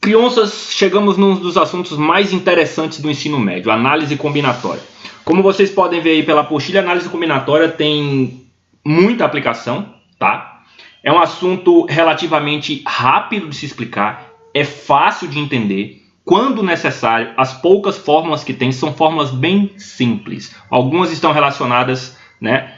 Crianças, chegamos num dos assuntos mais interessantes do ensino médio, análise combinatória. Como vocês podem ver aí pela apostila, a análise combinatória tem muita aplicação, tá? É um assunto relativamente rápido de se explicar, é fácil de entender. Quando necessário, as poucas fórmulas que tem são fórmulas bem simples. Algumas estão relacionadas, né,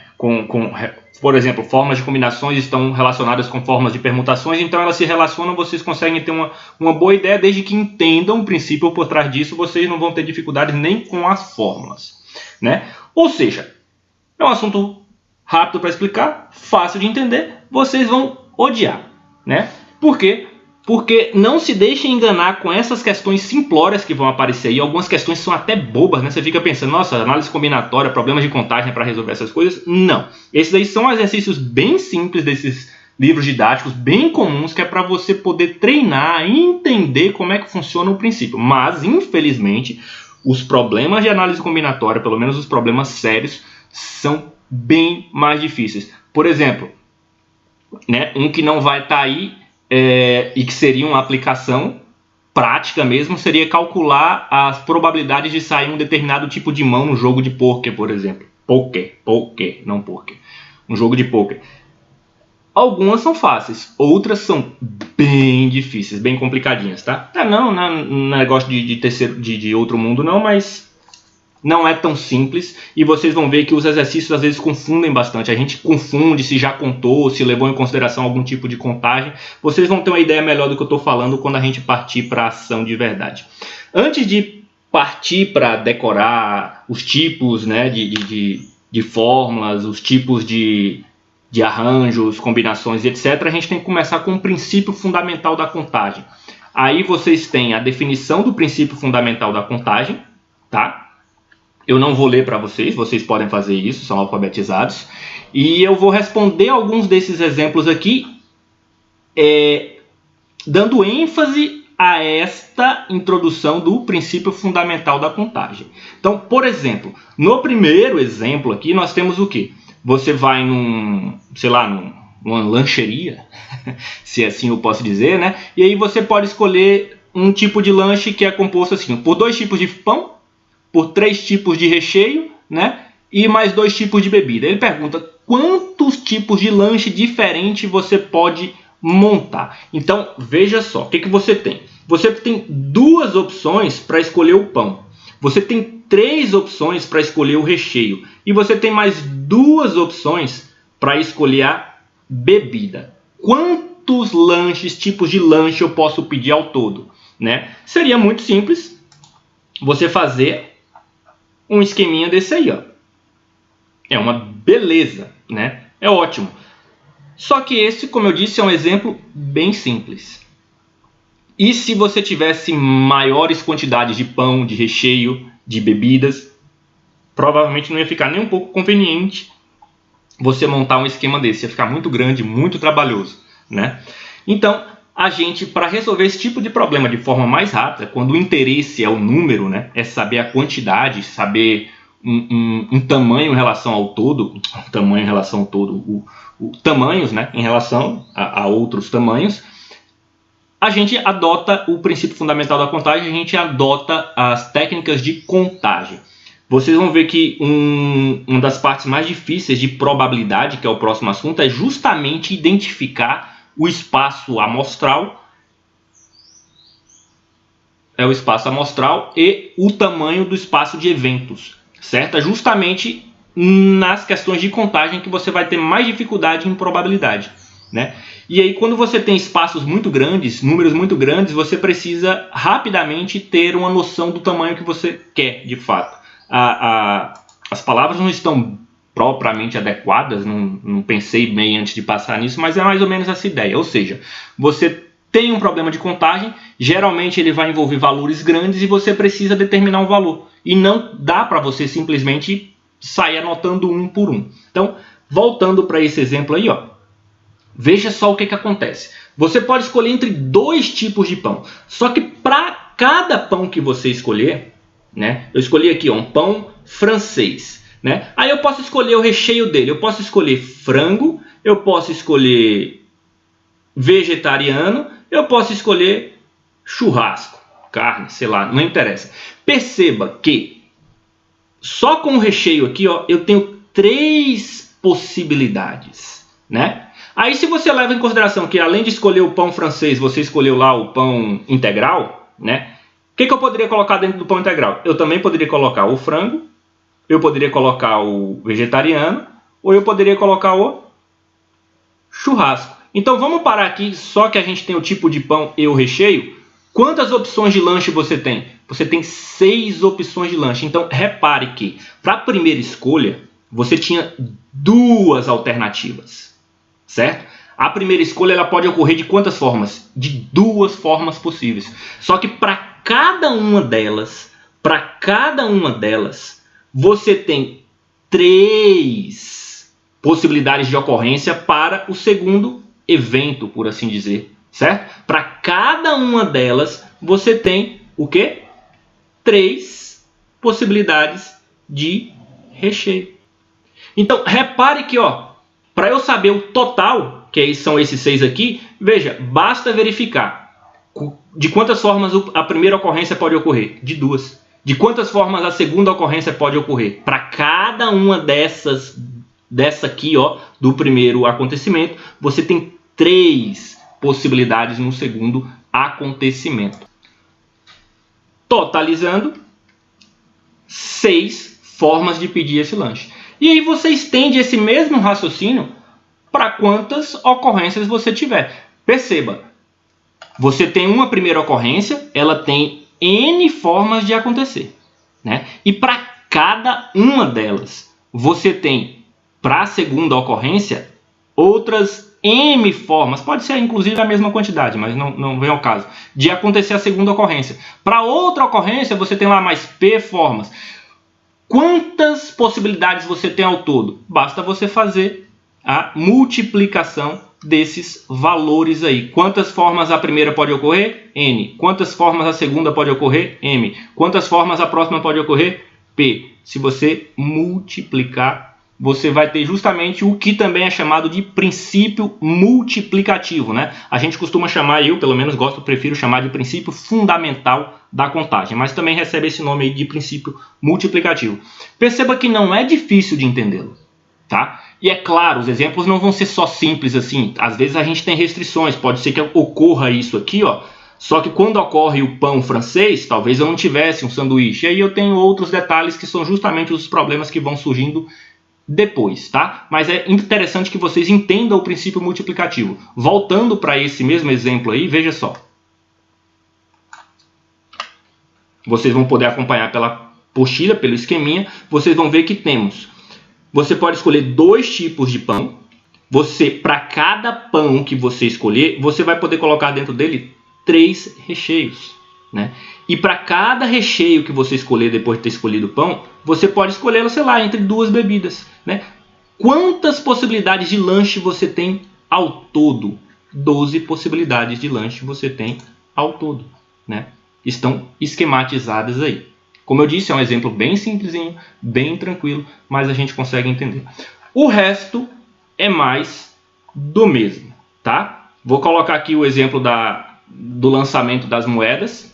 por exemplo, formas de combinações estão relacionadas com formas de permutações, então elas se relacionam, vocês conseguem ter uma boa ideia, desde que entendam o princípio por trás disso, vocês não vão ter dificuldades nem com as fórmulas, né? Ou seja, é um assunto rápido para explicar, fácil de entender, vocês vão odiar, né? Por quê? Porque não se deixem enganar com essas questões simplórias que vão aparecer aí. Algumas questões são até bobas, né? Você fica pensando, nossa, análise combinatória, problemas de contagem para resolver essas coisas. Não. Esses aí são exercícios bem simples desses livros didáticos, bem comuns, que é para você poder treinar e entender como é que funciona o princípio. Mas, infelizmente, os problemas de análise combinatória, pelo menos os problemas sérios, são bem mais difíceis. Por exemplo, né, um que não vai estar aí, e que seria uma aplicação prática mesmo, seria calcular as probabilidades de sair um determinado tipo de mão no jogo de pôquer, por exemplo. Poker, não pôquer. Um jogo de pôquer. Algumas são fáceis, outras são bem difíceis, bem complicadinhas, tá? Não é um negócio de outro mundo não, mas não é tão simples, e vocês vão ver que os exercícios às vezes confundem bastante. A gente confunde se já contou, se levou em consideração algum tipo de contagem. Vocês vão ter uma ideia melhor do que eu estou falando quando a gente partir para a ação de verdade. Antes de partir para decorar os tipos, né, de fórmulas, os tipos de arranjos, combinações, etc., a gente tem que começar com o princípio fundamental da contagem. Aí vocês têm a definição do princípio fundamental da contagem, tá? Eu não vou ler para vocês, vocês podem fazer isso, são alfabetizados. E eu vou responder alguns desses exemplos aqui, dando ênfase a esta introdução do princípio fundamental da contagem. Então, por exemplo, no primeiro exemplo aqui, nós temos o quê? Você vai numa lancheria, se assim eu posso dizer, né? E aí você pode escolher um tipo de lanche que é composto assim, por 2 tipos de pão, por 3 tipos de recheio, né? E mais 2 tipos de bebida. Ele pergunta quantos tipos de lanche diferente você pode montar. Então, veja só, o que você tem? Você tem 2 opções para escolher o pão. Você tem 3 opções para escolher o recheio. E você tem mais 2 opções para escolher a bebida. Quantos tipos de lanche eu posso pedir ao todo, né? Seria muito simples você fazer um esqueminha desse aí, ó. É uma beleza, né? É ótimo. Só que esse, como eu disse, é um exemplo bem simples. E se você tivesse maiores quantidades de pão, de recheio, de bebidas, provavelmente não ia ficar nem um pouco conveniente você montar um esquema desse. Ia ficar muito grande, muito trabalhoso, né? Então, a gente, para resolver esse tipo de problema de forma mais rápida, quando o interesse é o número, né, é saber a quantidade, saber um tamanho em relação ao todo, tamanhos, né, em relação a outros tamanhos, a gente adota o princípio fundamental da contagem, a gente adota as técnicas de contagem. Vocês vão ver que uma das partes mais difíceis de probabilidade, que é o próximo assunto, é justamente identificar o espaço amostral, e o tamanho do espaço de eventos, certo? É justamente nas questões de contagem que você vai ter mais dificuldade em probabilidade, né? E aí, quando você tem espaços muito grandes, números muito grandes, você precisa rapidamente ter uma noção do tamanho que você quer, de fato. As palavras não estão propriamente adequadas, não pensei bem antes de passar nisso, mas é mais ou menos essa ideia. Ou seja, você tem um problema de contagem, geralmente ele vai envolver valores grandes e você precisa determinar um valor. E não dá para você simplesmente sair anotando um por um. Então, voltando para esse exemplo aí, ó, veja só o que acontece. Você pode escolher entre 2 tipos de pão. Só que para cada pão que você escolher, né, eu escolhi aqui, ó, um pão francês, né? Aí eu posso escolher o recheio dele. Eu posso escolher frango, eu posso escolher vegetariano, eu posso escolher churrasco, carne, sei lá, não interessa. Perceba que só com o recheio aqui, ó, eu tenho 3 possibilidades, né? Aí se você leva em consideração que além de escolher o pão francês, você escolheu lá o pão integral, né? O que eu poderia colocar dentro do pão integral? Eu também poderia colocar o frango, eu poderia colocar o vegetariano, ou eu poderia colocar o churrasco. Então vamos parar aqui, só que a gente tem o tipo de pão e o recheio. Quantas opções de lanche você tem? Você tem 6 opções de lanche. Então repare que para a primeira escolha, você tinha 2 alternativas, certo? A primeira escolha ela pode ocorrer de quantas formas? De 2 formas possíveis. Só que para cada uma delas, você tem 3 possibilidades de ocorrência para o segundo evento, por assim dizer, certo? Para cada uma delas, você tem o quê? 3 possibilidades de recheio. Então, repare que, ó, para eu saber o total, que são esses 6 aqui, veja, basta verificar de quantas formas a primeira ocorrência pode ocorrer. De 2. De quantas formas a segunda ocorrência pode ocorrer. Para cada uma dessa aqui, ó, do primeiro acontecimento, você tem 3 possibilidades no segundo acontecimento. Totalizando, 6 formas de pedir esse lanche. E aí você estende esse mesmo raciocínio para quantas ocorrências você tiver. Perceba, você tem uma primeira ocorrência, ela tem N formas de acontecer, né? E para cada uma delas, você tem, para a segunda ocorrência, outras M formas, pode ser inclusive a mesma quantidade, mas não vem ao caso, de acontecer a segunda ocorrência. Para outra ocorrência, você tem lá mais P formas. Quantas possibilidades você tem ao todo? Basta você fazer a multiplicação desses valores aí. Quantas formas a primeira pode ocorrer? N. Quantas formas a segunda pode ocorrer? M. Quantas formas a próxima pode ocorrer? P. Se você multiplicar, você vai ter justamente o que também é chamado de princípio multiplicativo, né? A gente costuma chamar, eu pelo menos prefiro chamar de princípio fundamental da contagem, mas também recebe esse nome aí de princípio multiplicativo. Perceba que não é difícil de entendê-lo, tá? E é claro, os exemplos não vão ser só simples assim. Às vezes a gente tem restrições, pode ser que ocorra isso aqui, ó. Só que quando ocorre o pão francês, talvez eu não tivesse um sanduíche. E aí eu tenho outros detalhes que são justamente os problemas que vão surgindo depois, tá? Mas é interessante que vocês entendam o princípio multiplicativo. Voltando para esse mesmo exemplo aí, veja só. Vocês vão poder acompanhar pela apostila, pelo esqueminha. Vocês vão ver que temos. Você pode escolher 2 tipos de pão. Para cada pão que você escolher, você vai poder colocar dentro dele 3 recheios, né? E para cada recheio que você escolher depois de ter escolhido o pão, você pode escolher, sei lá, entre 2 bebidas, né? Quantas possibilidades de lanche você tem ao todo? 12 possibilidades de lanche você tem ao todo, né? Estão esquematizadas aí. Como eu disse, é um exemplo bem simplesinho, bem tranquilo, mas a gente consegue entender. O resto é mais do mesmo, tá? Vou colocar aqui o exemplo do lançamento das moedas,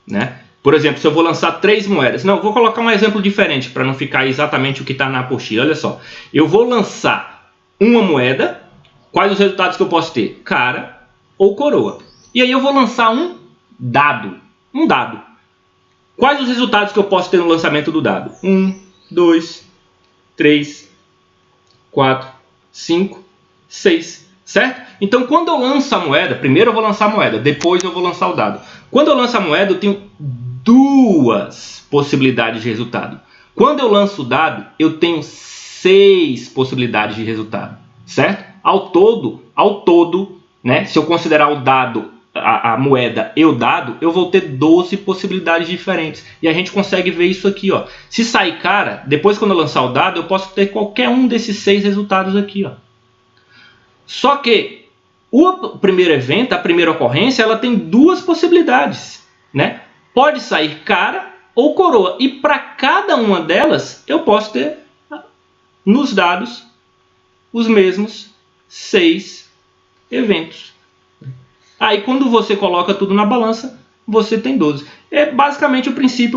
né? Por exemplo, se eu vou lançar 3 moedas. Não, vou colocar um exemplo diferente para não ficar exatamente o que está na apostila. Olha só, eu vou lançar uma moeda. Quais os resultados que eu posso ter? Cara ou coroa. E aí eu vou lançar um dado. Quais os resultados que eu posso ter no lançamento do dado? 1, 2, 3, 4, 5, 6. Certo? Então, quando eu lanço a moeda, primeiro eu vou lançar a moeda, depois eu vou lançar o dado. Quando eu lanço a moeda, eu tenho 2 possibilidades de resultado. Quando eu lanço o dado, eu tenho 6 possibilidades de resultado. Certo? Ao todo, né, se eu considerar o dado, a moeda e o dado, eu vou ter 12 possibilidades diferentes. E a gente consegue ver isso aqui, ó. Se sair cara, depois quando eu lançar o dado, eu posso ter qualquer um desses 6 resultados aqui, ó. Só que o primeiro evento, a primeira ocorrência, ela tem 2 possibilidades, né? Pode sair cara ou coroa. E para cada uma delas, eu posso ter nos dados os mesmos 6 eventos. Aí quando você coloca tudo na balança, você tem 12. É basicamente o princípio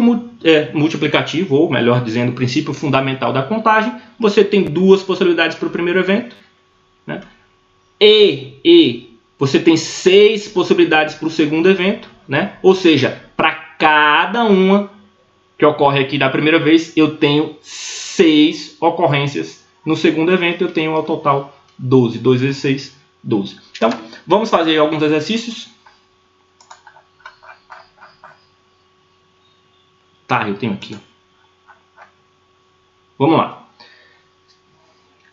multiplicativo, ou melhor dizendo, o princípio fundamental da contagem. Você tem duas possibilidades para o primeiro evento, né? E você tem 6 possibilidades para o segundo evento, né? Ou seja, para cada uma que ocorre aqui da primeira vez, eu tenho 6 ocorrências. No segundo evento, eu tenho ao total 12. 2 vezes 6, 12. Então, vamos fazer alguns exercícios. Tá, eu tenho aqui. Vamos lá.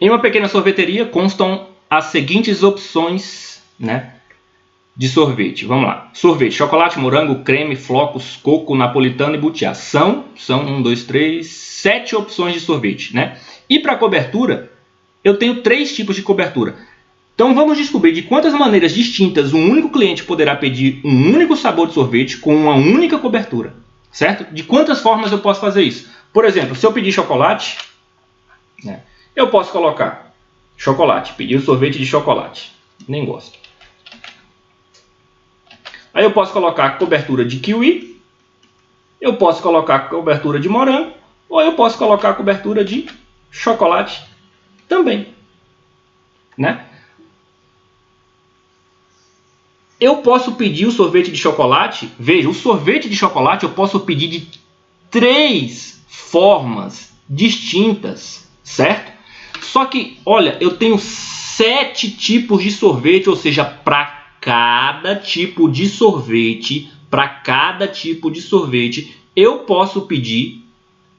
Em uma pequena sorveteria constam as seguintes opções, né, de sorvete. Vamos lá. Sorvete: chocolate, morango, creme, flocos, coco, napolitano e butiá. São 1, 2, 3, 7 opções de sorvete, né? E para cobertura, eu tenho 3 tipos de cobertura. Então vamos descobrir de quantas maneiras distintas um único cliente poderá pedir um único sabor de sorvete com uma única cobertura. Certo? De quantas formas eu posso fazer isso? Por exemplo, se eu pedir chocolate, né, eu posso colocar chocolate, pedir o sorvete de chocolate. Nem gosto. Aí eu posso colocar cobertura de kiwi, eu posso colocar cobertura de morango, ou eu posso colocar cobertura de chocolate também, né? Eu posso pedir o sorvete de chocolate. Veja, o sorvete de chocolate eu posso pedir de 3 formas distintas, certo? Só que, olha, eu tenho 7 tipos de sorvete, ou seja, para cada tipo de sorvete, eu posso pedir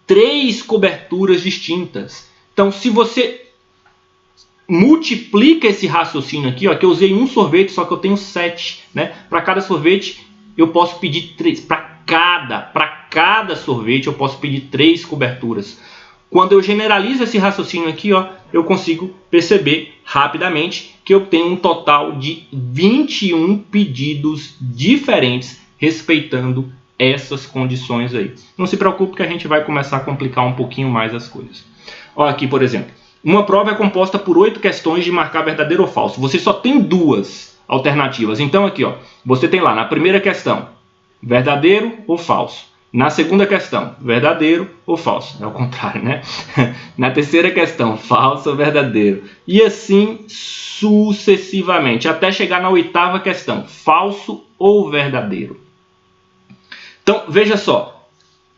3 coberturas distintas. Então, se você multiplica esse raciocínio aqui, ó, que eu usei um sorvete, só que eu tenho 7, né? Para cada sorvete eu posso pedir 3. Para cada sorvete eu posso pedir 3 coberturas. Quando eu generalizo esse raciocínio aqui, ó, eu consigo perceber rapidamente que eu tenho um total de 21 pedidos diferentes respeitando essas condições aí. Não se preocupe que a gente vai começar a complicar um pouquinho mais as coisas. Olha aqui, por exemplo. Uma prova é composta por 8 questões de marcar verdadeiro ou falso. Você só tem 2 alternativas. Então aqui, ó, você tem lá na primeira questão, verdadeiro ou falso. Na segunda questão, verdadeiro ou falso. É o contrário, né? Na terceira questão, falso ou verdadeiro. E assim sucessivamente, até chegar na 8ª questão, falso ou verdadeiro. Então, veja só.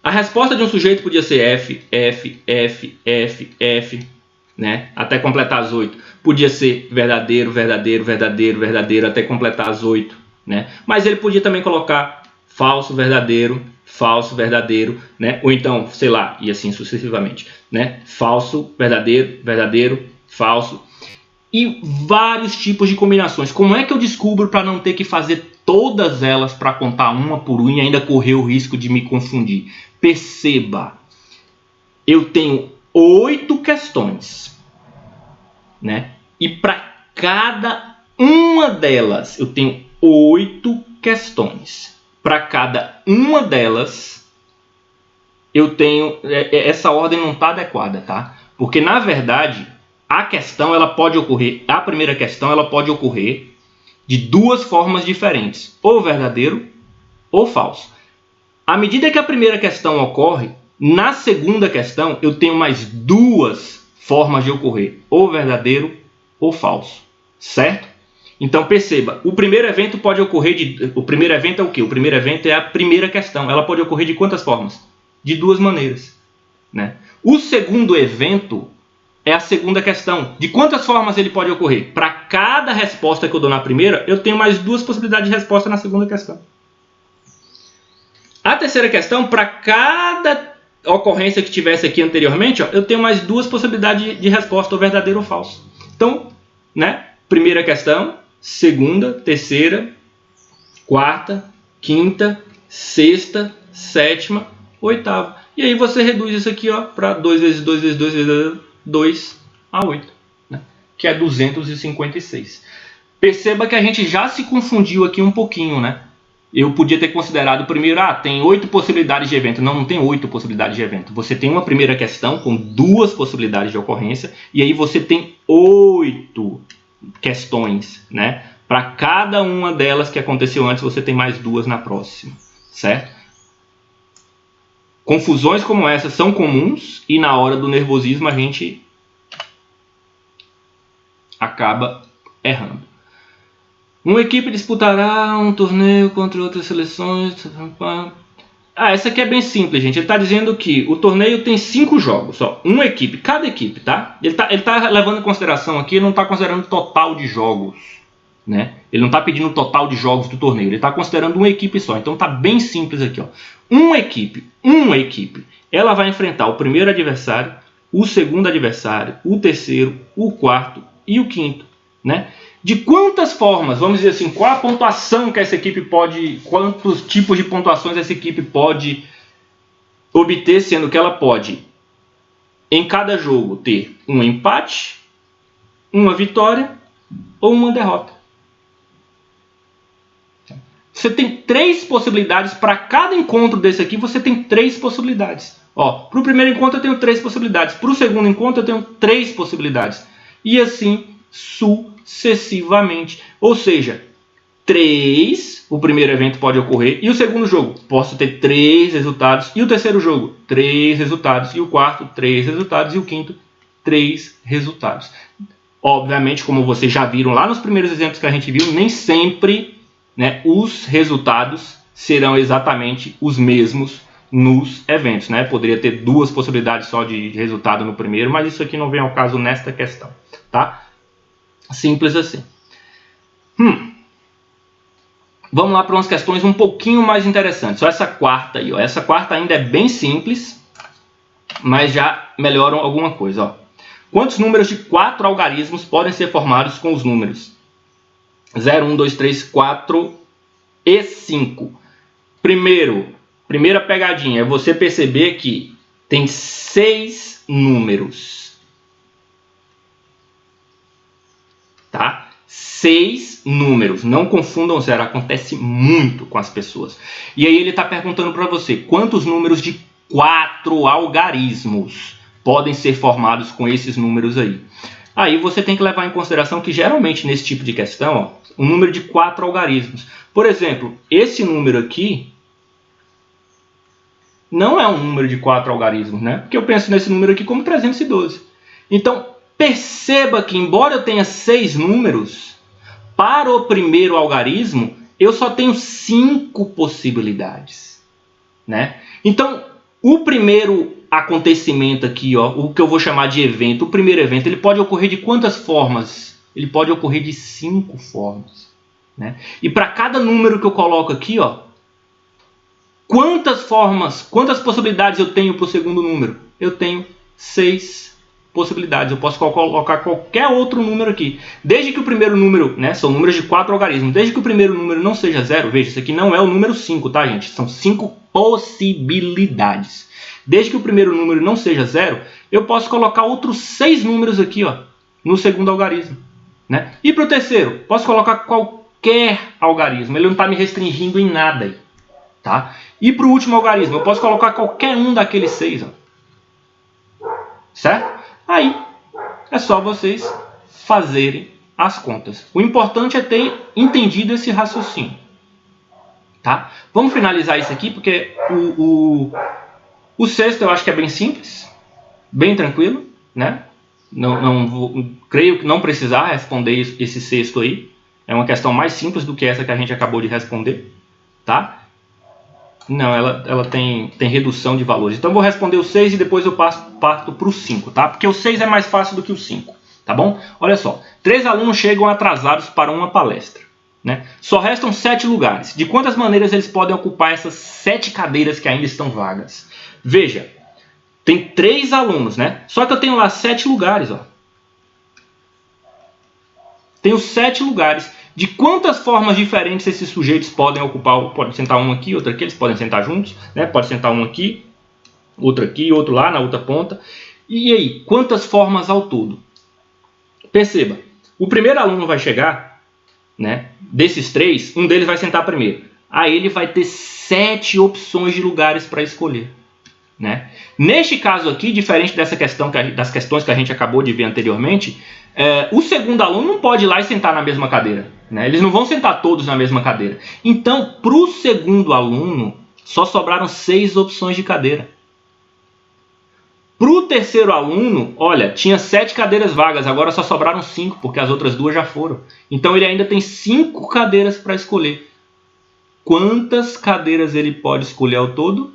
A resposta de um sujeito podia ser F, F, F, F, F, né? Até completar as 8. Podia ser verdadeiro, verdadeiro, verdadeiro, verdadeiro, até completar as 8. Né? Mas ele podia também colocar falso, verdadeiro, né? Ou então, sei lá, e assim sucessivamente. Né? Falso, verdadeiro, verdadeiro, falso. E vários tipos de combinações. Como é que eu descubro para não ter que fazer todas elas para contar uma por uma e ainda correr o risco de me confundir? Perceba, eu tenho 8 questões, né? E para cada uma delas, eu tenho 8 questões. Para cada uma delas, eu tenho... Essa ordem não está adequada, tá? Porque, na verdade, a questão, ela pode ocorrer... A primeira questão, ela pode ocorrer de 2 formas diferentes. Ou verdadeiro, ou falso. À medida que a primeira questão ocorre, na segunda questão, eu tenho mais 2 formas de ocorrer. Ou verdadeiro, ou falso. Certo? Então perceba, o primeiro evento pode ocorrer de... O primeiro evento é o quê? O primeiro evento é a primeira questão. Ela pode ocorrer de quantas formas? De 2 maneiras. Né? O segundo evento é a segunda questão. De quantas formas ele pode ocorrer? Para cada resposta que eu dou na primeira, eu tenho mais 2 possibilidades de resposta na segunda questão. A terceira questão, para cada ocorrência que tivesse aqui anteriormente, ó, eu tenho mais 2 possibilidades de resposta, ou verdadeiro ou falso. Então, né? Primeira questão, segunda, terceira, quarta, quinta, sexta, sétima, 8ª. E aí você reduz isso aqui para 2 vezes 2 vezes 2 vezes 2 a 8, né? Que é 256. Perceba que a gente já se confundiu aqui um pouquinho, né? Eu podia ter considerado primeiro, tem 8 possibilidades de evento. Não, não tem 8 possibilidades de evento. Você tem uma primeira questão com 2 possibilidades de ocorrência, e aí você tem 8 questões, né, Para cada uma delas que aconteceu antes, você tem mais 2 na próxima, certo? Confusões como essa são comuns e na hora do nervosismo a gente acaba errando. Uma equipe disputará um torneio contra outras seleções. Essa aqui é bem simples, gente. Ele está dizendo que o torneio tem 5 jogos. Ó, uma equipe, cada equipe, tá? Ele tá levando em consideração aqui, ele não está considerando o total de jogos, né? Ele não está pedindo o total de jogos do torneio. Ele está considerando uma equipe só. Então tá bem simples aqui, ó. Uma equipe, ela vai enfrentar o primeiro adversário, o segundo adversário, o terceiro, o quarto e o quinto, né? De quantas formas, vamos dizer assim, qual a pontuação que essa equipe pode, quantos tipos de pontuações essa equipe pode obter, sendo que ela pode, em cada jogo, ter um empate, uma vitória ou uma derrota. Você tem 3 possibilidades para cada encontro desse aqui, você tem 3 possibilidades. Para o primeiro encontro eu tenho 3 possibilidades, para o segundo encontro eu tenho 3 possibilidades. E assim sucessivamente. Ou seja, 3, o primeiro evento pode ocorrer, e o segundo jogo, posso ter 3 resultados, e o terceiro jogo, 3 resultados, e o quarto, 3 resultados, e o quinto, 3 resultados. Obviamente, como vocês já viram lá nos primeiros exemplos que a gente viu, nem sempre, né, os resultados serão exatamente os mesmos nos eventos, né? Poderia ter 2 possibilidades só de resultado no primeiro, mas isso aqui não vem ao caso nesta questão, tá? Simples assim. Vamos lá para umas questões um pouquinho mais interessantes. Só essa quarta aí, ó. Essa quarta ainda é bem simples, mas já melhoram alguma coisa, ó. Quantos números de 4 algarismos podem ser formados com os números 0, 1, 2, 3, 4 e 5? Primeira pegadinha é você perceber que tem 6 números. Tá? 6 números. Não confundam 0. Acontece muito com as pessoas. E aí ele está perguntando para você quantos números de 4 algarismos podem ser formados com esses números aí. Aí você tem que levar em consideração que geralmente nesse tipo de questão, ó, um número de 4 algarismos. Por exemplo, esse número aqui não é um número de 4 algarismos, né? Porque eu penso nesse número aqui como 312. Então, perceba que, embora eu tenha 6 números, para o primeiro algarismo, eu só tenho 5 possibilidades, né? Então, o primeiro acontecimento aqui, ó, o que eu vou chamar de evento, o primeiro evento, ele pode ocorrer de quantas formas? Ele pode ocorrer de 5 formas, né? E para cada número que eu coloco aqui, ó, quantas possibilidades eu tenho para o segundo número? Eu tenho 6 possibilidades. Eu posso colocar qualquer outro número aqui. Desde que o primeiro número, né, são números de 4 algarismos, desde que o primeiro número não seja 0, veja, isso aqui não é o número 5, tá, gente? São 5 possibilidades. Desde que o primeiro número não seja 0, eu posso colocar outros 6 números aqui, ó, no segundo algarismo, né? E para o terceiro, posso colocar qualquer algarismo. Ele não está me restringindo em nada aí, tá? E para o último algarismo, eu posso colocar qualquer um daqueles 6, ó. Certo? Aí é só vocês fazerem as contas. O importante é ter entendido esse raciocínio, tá? Vamos finalizar isso aqui, porque o sexto eu acho que é bem simples, bem tranquilo, né? Creio que não precisar responder esse sexto aí. É uma questão mais simples do que essa que a gente acabou de responder, tá? Não, ela tem redução de valores. Então eu vou responder o 6 e depois eu parto para o 5, tá? Porque o 6 é mais fácil do que o 5, tá bom? Olha só, 3 alunos chegam atrasados para uma palestra, né? Só restam 7 lugares. De quantas maneiras eles podem ocupar essas 7 cadeiras que ainda estão vagas? Veja, tem 3 alunos, né? Só que eu tenho lá 7 lugares, ó. Tenho 7 lugares. De quantas formas diferentes esses sujeitos podem ocupar? Pode sentar um aqui, outro aqui, eles podem sentar juntos, né? Pode sentar um aqui, outro lá na outra ponta. E aí, quantas formas ao todo? Perceba, o primeiro aluno vai chegar, né? Desses 3, um deles vai sentar primeiro. Aí ele vai ter 7 opções de lugares para escolher, né? Neste caso aqui, diferente das questões que a gente acabou de ver anteriormente, o segundo aluno não pode ir lá e sentar na mesma cadeira. né? Eles não vão sentar todos na mesma cadeira. Então, para o segundo aluno, só sobraram 6 opções de cadeira. Para o terceiro aluno, olha, tinha 7 cadeiras vagas, agora só sobraram 5, porque as outras 2 já foram. Então ele ainda tem 5 cadeiras para escolher. Quantas cadeiras ele pode escolher ao todo?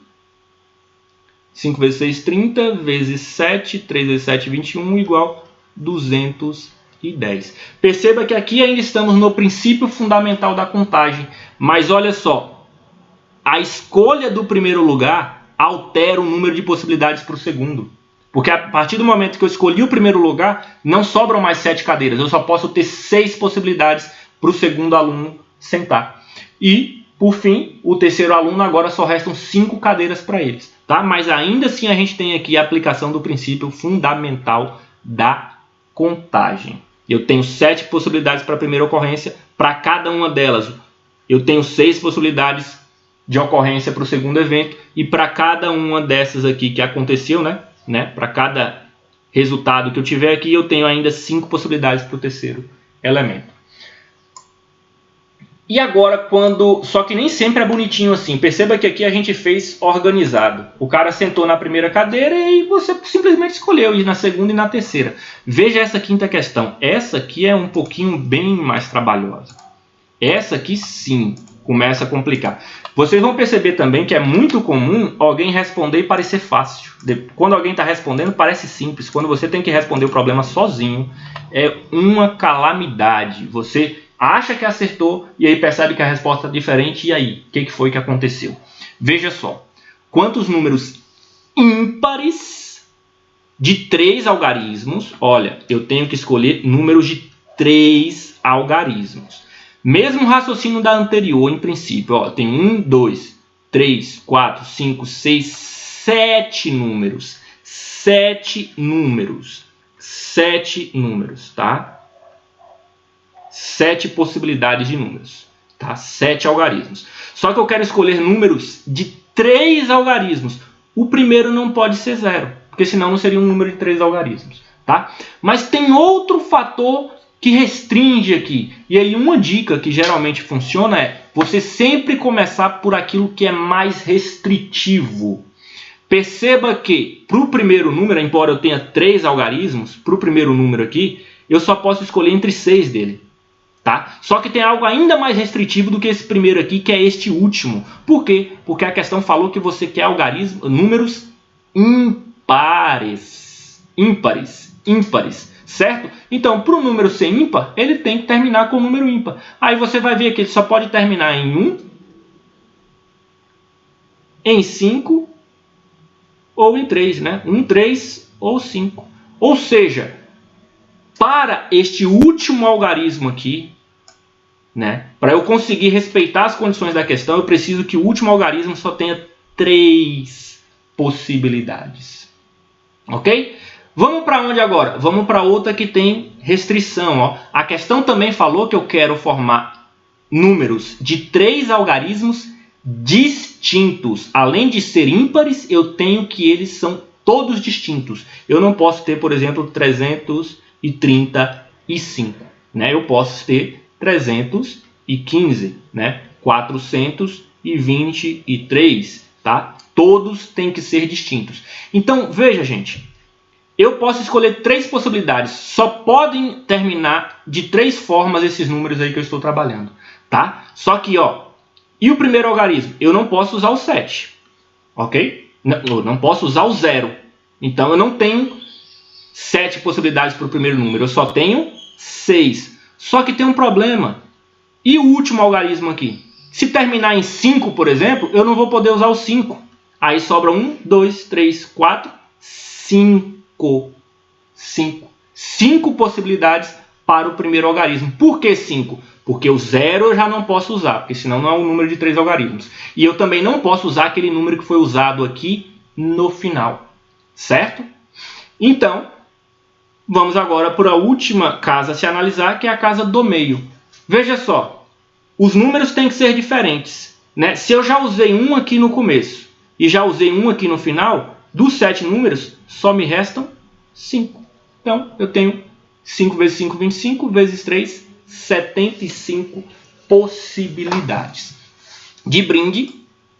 5 vezes 6, 30, vezes 7, 3 vezes 7, 21, igual 210. Perceba que aqui ainda estamos no princípio fundamental da contagem, mas olha só, a escolha do primeiro lugar altera o número de possibilidades para o segundo. Porque a partir do momento que eu escolhi o primeiro lugar, não sobram mais 7 cadeiras. Eu só posso ter 6 possibilidades para o segundo aluno sentar. E, por fim, o terceiro aluno agora só restam 5 cadeiras para eles. Tá? Mas ainda assim a gente tem aqui a aplicação do princípio fundamental da contagem. Eu tenho 7 possibilidades para a primeira ocorrência. Para cada uma delas, eu tenho 6 possibilidades de ocorrência para o segundo evento, e para cada uma dessas aqui que aconteceu, para cada resultado que eu tiver aqui, eu tenho ainda 5 possibilidades para o terceiro elemento. E agora, só que nem sempre é bonitinho assim. Perceba que aqui a gente fez organizado. O cara sentou na primeira cadeira e você simplesmente escolheu ir na segunda e na terceira. Veja essa quinta questão. Essa aqui é um pouquinho bem mais trabalhosa. Essa aqui sim começa a complicar. Vocês vão perceber também que é muito comum alguém responder e parecer fácil. Quando alguém está respondendo, parece simples. Quando você tem que responder o problema sozinho, é uma calamidade. Você acha que acertou e aí percebe que a resposta é diferente. E aí, o que foi que aconteceu? Veja só. Quantos números ímpares de 3 algarismos? Olha, eu tenho que escolher números de 3 algarismos. Mesmo raciocínio da anterior, em princípio, ó, tem 1, 2, 3, 4, 5, 6, 7 números. 7 números. 7 números, tá? 7 possibilidades de números, tá? 7 algarismos. Só que eu quero escolher números de 3 algarismos. O primeiro não pode ser 0, porque senão não seria um número de 3 algarismos, tá? Mas tem outro fator que restringe aqui. E aí uma dica que geralmente funciona é você sempre começar por aquilo que é mais restritivo. Perceba que para o primeiro número, embora eu tenha 3 algarismos, para o primeiro número aqui, eu só posso escolher entre 6 dele. Tá? Só que tem algo ainda mais restritivo do que esse primeiro aqui, que é este último. Por quê? Porque a questão falou que você quer números ímpares. Ímpares. Certo? Então, para o número ser ímpar, ele tem que terminar com o número ímpar. Aí você vai ver que ele só pode terminar em 1, em 5 ou em 3, né? 1, 3 ou 5. Ou seja, para este último algarismo aqui, né, para eu conseguir respeitar as condições da questão, eu preciso que o último algarismo só tenha 3 possibilidades. Ok? Vamos para onde agora? Vamos para outra que tem restrição. Ó. A questão também falou que eu quero formar números de 3 algarismos distintos. Além de ser ímpares, eu tenho que eles são todos distintos. Eu não posso ter, por exemplo, 335. Né? Eu posso ter 315, né? 423. Tá? Todos têm que ser distintos. Então, veja, gente. Eu posso escolher 3 possibilidades. Só podem terminar de 3 formas esses números aí que eu estou trabalhando. Tá? Só que, ó, e o primeiro algarismo? Eu não posso usar o 7. Ok? Eu não posso usar o 0. Então, eu não tenho 7 possibilidades para o primeiro número. Eu só tenho 6. Só que tem um problema. E o último algarismo aqui? Se terminar em 5, por exemplo, eu não vou poder usar o 5. Aí sobra 1, 2, 3, 4, 5. 5 possibilidades para o primeiro algarismo. Por que 5? Porque o 0 eu já não posso usar, porque senão não é um número de 3 algarismos. E eu também não posso usar aquele número que foi usado aqui no final. Certo? Então, vamos agora para a última casa a se analisar, que é a casa do meio. Veja só, os números têm que ser diferentes. Né? Se eu já usei um aqui no começo e já usei um aqui no final, dos 7 números, só me restam 5. Então, eu tenho 5 vezes 5, 25, vezes 3, 75 possibilidades. De brinde,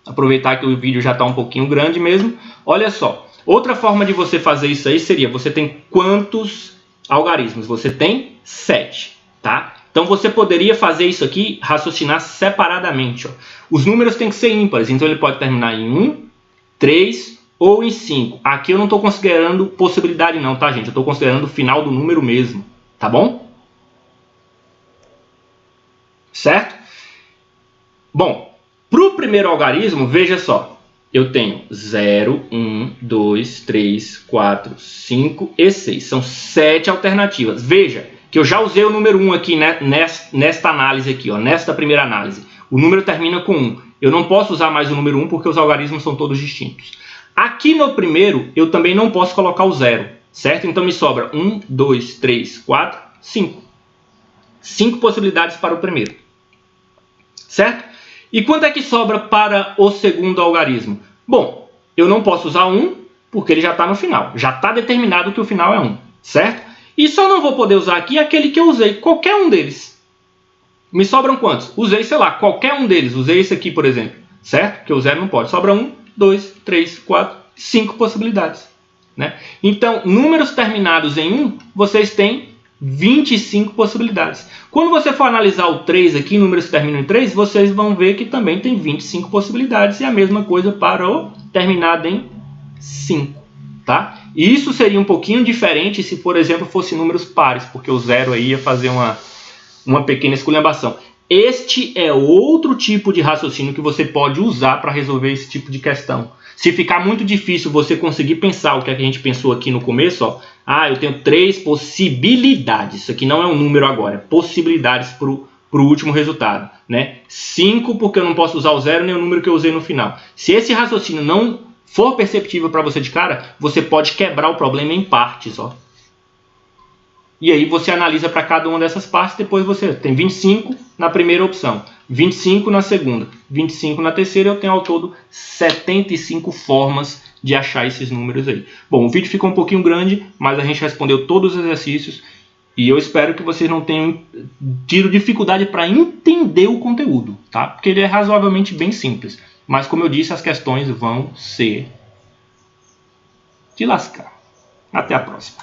aproveitar que o vídeo já está um pouquinho grande mesmo, olha só. Outra forma de você fazer isso aí seria, você tem quantos algarismos? Você tem 7, tá? Então você poderia fazer isso aqui, raciocinar separadamente. Ó. Os números têm que ser ímpares, então ele pode terminar em 1, 3 ou em 5. Aqui eu não estou considerando possibilidade não, tá, gente? Eu estou considerando o final do número mesmo, tá bom? Certo? Bom, para o primeiro algarismo, veja só. Eu tenho 0, 1, 2, 3, 4, 5 e 6. São 7 alternativas. Veja que eu já usei o número 1 aqui nesta análise aqui, ó, nesta primeira análise. O número termina com 1. Eu não posso usar mais o número 1 porque os algarismos são todos distintos. Aqui no primeiro, eu também não posso colocar o 0, certo? Então me sobra 1, 2, 3, 4, 5. 5 possibilidades para o primeiro. Certo? E quanto é que sobra para o segundo algarismo? Bom, eu não posso usar 1 porque ele já está no final. Já está determinado que o final é 1, certo? E só não vou poder usar aqui aquele que eu usei, qualquer um deles. Me sobram quantos? Usei, sei lá, qualquer um deles. Usei esse aqui, por exemplo, certo? Que o 0 não pode. Sobra 1, 2, 3, 4, 5 possibilidades. Né? Então, números terminados em 1, vocês têm 25 possibilidades. Quando você for analisar o 3 aqui, números que terminam em 3, vocês vão ver que também tem 25 possibilidades. E a mesma coisa para o terminado em 5. Tá? E isso seria um pouquinho diferente se, por exemplo, fosse números pares, porque o 0 aí ia fazer uma pequena esculhambação. Este é outro tipo de raciocínio que você pode usar para resolver esse tipo de questão. Se ficar muito difícil você conseguir pensar o que a gente pensou aqui no começo, ó, eu tenho 3 possibilidades. Isso aqui não é um número agora, é possibilidades para o último resultado. Né? 5 porque eu não posso usar o 0 nem o número que eu usei no final. Se esse raciocínio não for perceptível para você de cara, você pode quebrar o problema em partes. Ó. E aí você analisa para cada uma dessas partes, depois você tem 25 na primeira opção, 25 na segunda, 25 na terceira, eu tenho ao todo 75 formas de achar esses números aí. Bom, o vídeo ficou um pouquinho grande, mas a gente respondeu todos os exercícios e eu espero que vocês não tenham tido dificuldade para entender o conteúdo, tá? Porque ele é razoavelmente bem simples, mas como eu disse, as questões vão ser de lascar. Até a próxima.